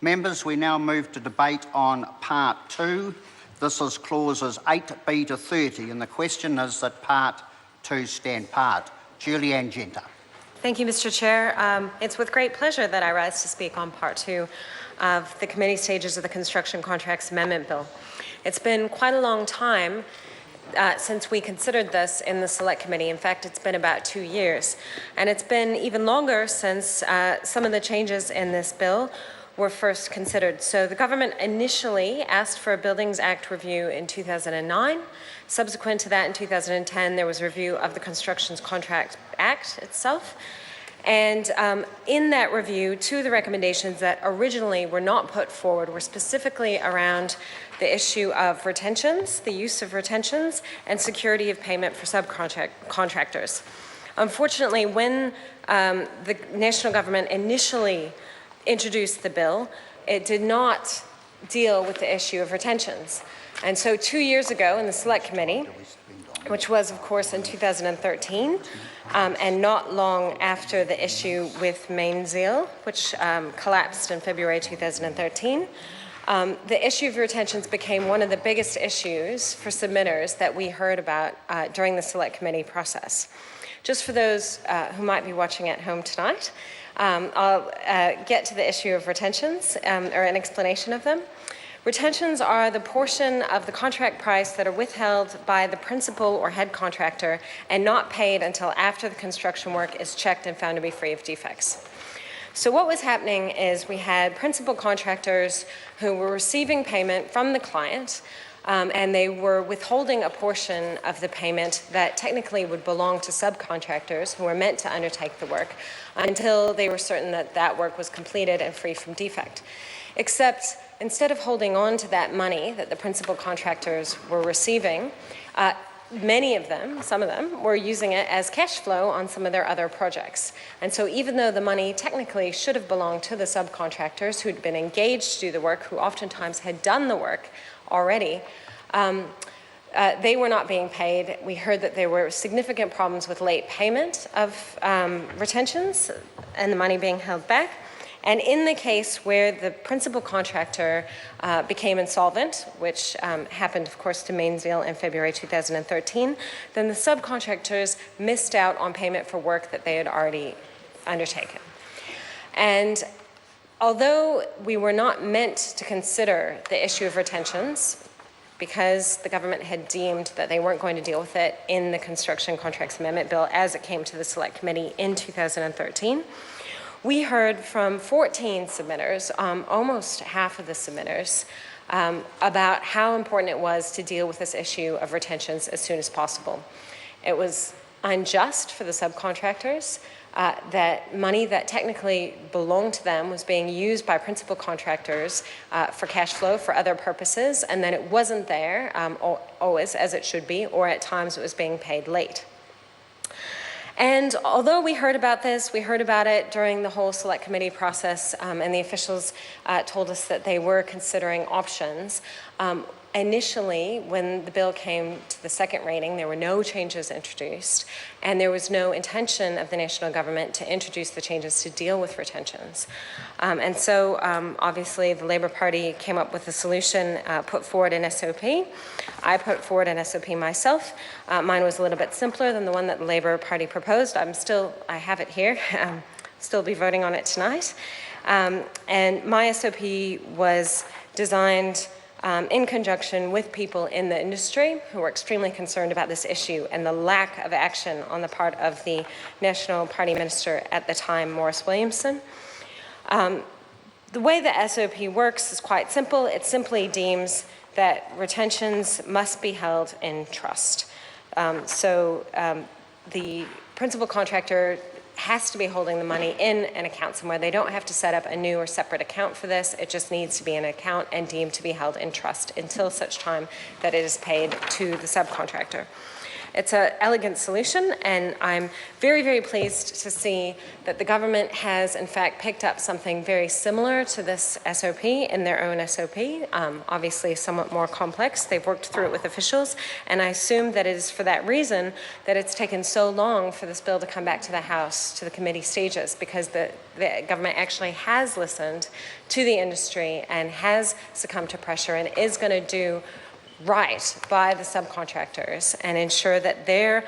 Members, we now move to debate on Part 2. This is clauses 8b to 30, and the question is that Part 2 stand part. Julianne Genter. Thank you, Mr. Chair. It's with great pleasure that I rise to speak on Part 2 of the committee stages of the Construction Contracts Amendment Bill. It's been quite a long time since we considered this in the Select Committee. In fact, it's been about 2 years. And it's been even longer since some of the changes in this bill were first considered. So the government initially asked for a Buildings Act review in 2009. Subsequent to that, in 2010, there was a review of the Construction Contract Act itself. And in that review, two of the recommendations that originally were not put forward were specifically around the issue of retentions, the use of retentions, and security of payment for subcontractors. Unfortunately, when the national government initially introduced the bill, it did not deal with the issue of retentions. And so 2 years ago in the Select Committee, which was of course in 2013, and not long after the issue with Mainzeal, which collapsed in February 2013, the issue of retentions became one of the biggest issues for submitters that we heard about during the Select Committee process. Just for those who might be watching at home tonight, I'll get to the issue of retentions, or an explanation of them. Retentions are the portion of the contract price that are withheld by the principal or head contractor and not paid until after the construction work is checked and found to be free of defects. So what was happening is we had principal contractors who were receiving payment from the client, and they were withholding a portion of the payment that technically would belong to subcontractors who were meant to undertake the work until they were certain that that work was completed and free from defect. Except instead of holding on to that money that the principal contractors were receiving, many of them, some of them, were using it as cash flow on some of their other projects. And so even though the money technically should have belonged to the subcontractors who'd been engaged to do the work, who oftentimes had done the work already, they were not being paid. We heard that there were significant problems with late payment of retentions and the money being held back. And in the case where the principal contractor became insolvent, which happened, of course, to Mainzeal in February 2013, then the subcontractors missed out on payment for work that they had already undertaken. And although we were not meant to consider the issue of retentions, because the government had deemed that they weren't going to deal with it in the Construction Contracts Amendment Bill as it came to the Select Committee in 2013, we heard from 14 submitters, almost half of the submitters, about how important it was to deal with this issue of retentions as soon as possible. It was unjust for the subcontractors that money that technically belonged to them was being used by principal contractors for cash flow for other purposes, and then it wasn't there always as it should be, or at times it was being paid late. And although we heard about this, we heard about it during the whole Select Committee process, and the officials told us that they were considering options. Initially, when the bill came to the second reading, there were no changes introduced, and there was no intention of the national government to introduce the changes to deal with retentions. And so, obviously, the Labour Party came up with a solution, put forward an SOP. I put forward an SOP myself. Mine was a little bit simpler than the one that the Labour Party proposed. I have it here. Still be voting on it tonight. And my SOP was designed in conjunction with people in the industry who were extremely concerned about this issue and the lack of action on the part of the National Party Minister at the time, Maurice Williamson. The way the SOP works is quite simple. It simply deems that retentions must be held in trust. The principal contractor has to be holding the money in an account somewhere. They don't have to set up a new or separate account for this. It just needs to be an account and deemed to be held in trust until such time that it is paid to the subcontractor. It's an elegant solution, and I'm very, very pleased to see that the government has, in fact, picked up something very similar to this SOP in their own SOP, obviously somewhat more complex. They've worked through it with officials, and I assume that it is for that reason that it's taken so long for this bill to come back to the House, to the committee stages, because the government actually has listened to the industry and has succumbed to pressure and is going to do right by the subcontractors and ensure that their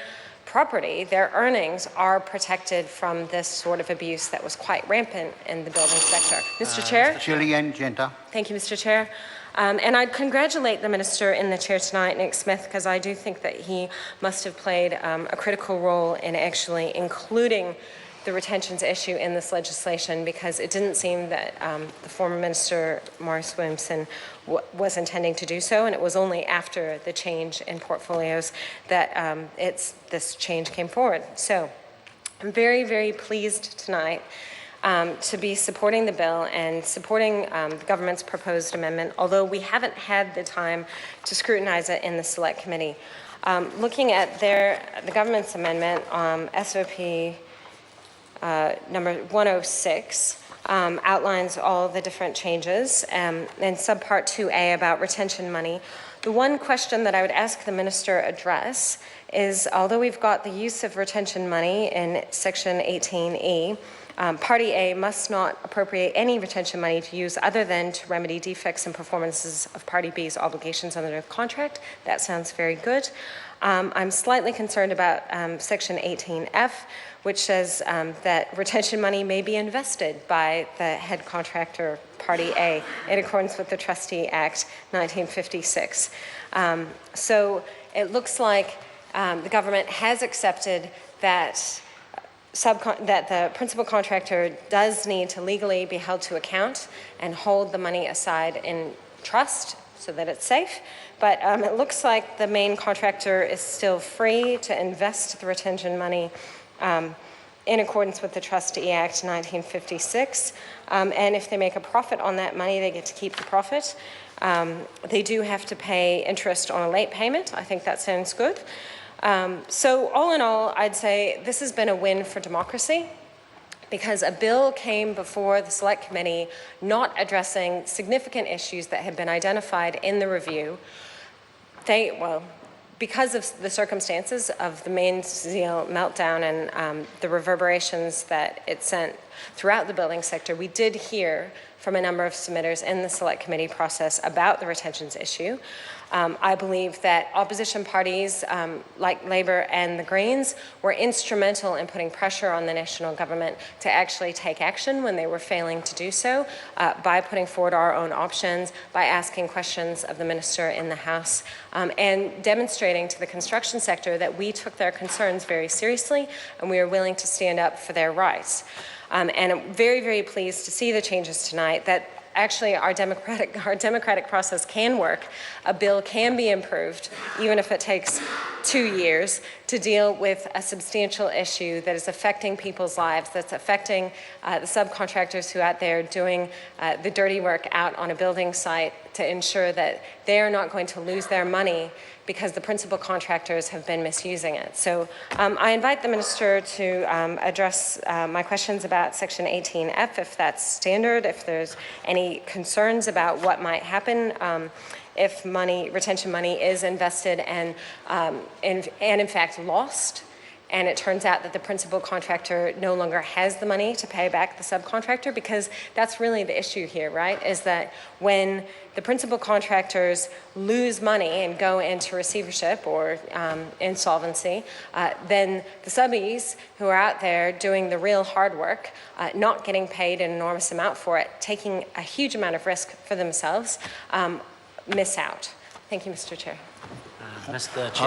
property, their earnings, are protected from this sort of abuse that was quite rampant in the building sector. Mr. Chair? Julianne Genter. Thank you, Mr. Chair. And I'd congratulate the Minister in the chair tonight, Nick Smith, because I do think that he must have played a critical role in actually including the retentions issue in this legislation, because it didn't seem that the former Minister, Maurice Williamson, was intending to do so, and it was only after the change in portfolios that this change came forward. So I'm very, very pleased tonight to be supporting the bill and supporting the government's proposed amendment, although we haven't had the time to scrutinize it in the Select Committee. Looking at the government's amendment, SOP number 106, outlines all the different changes, and subpart 2A about retention money. The one question that I would ask the Minister address is, although we've got the use of retention money in section 18E, Party A must not appropriate any retention money to use other than to remedy defects in performances of Party B's obligations under the contract. That sounds very good. I'm slightly concerned about section 18F, which says that retention money may be invested by the head contractor, Party A, in accordance with the Trustee Act 1956. So it looks like the government has accepted that the principal contractor does need to legally be held to account and hold the money aside in trust so that it's safe. But it looks like the main contractor is still free to invest the retention money in accordance with the Trustee Act 1956. And if they make a profit on that money, they get to keep the profit. They do have to pay interest on a late payment. I think that sounds good. So all in all, I'd say this has been a win for democracy, because a bill came before the Select Committee not addressing significant issues that had been identified in the review. Because of the circumstances of the main Zeal meltdown and the reverberations that it sent throughout the building sector, we did hear from a number of submitters in the Select Committee process about the retentions issue. I believe that opposition parties like Labour and the Greens were instrumental in putting pressure on the national government to actually take action when they were failing to do so, by putting forward our own options, by asking questions of the Minister in the House, and demonstrating to the construction sector that we took their concerns very seriously and we are willing to stand up for their rights. And I'm very, very pleased to see the changes tonight, that actually our democratic process can work. A bill can be improved, even if it takes 2 years, to deal with a substantial issue that is affecting people's lives, that's affecting the subcontractors who are out there doing the dirty work out on a building site, to ensure that they are not going to lose their money because the principal contractors have been misusing it. So I invite the Minister to address my questions about Section 18F, if that's standard, if there's any concerns about what might happen if retention money is invested and in fact lost, and it turns out that the principal contractor no longer has the money to pay back the subcontractor, because that's really the issue here, right? Is that when the principal contractors lose money and go into receivership or insolvency, then the subbies who are out there doing the real hard work, not getting paid an enormous amount for it, taking a huge amount of risk for themselves, miss out. Thank you, Mr. Chair. Mr. Chair.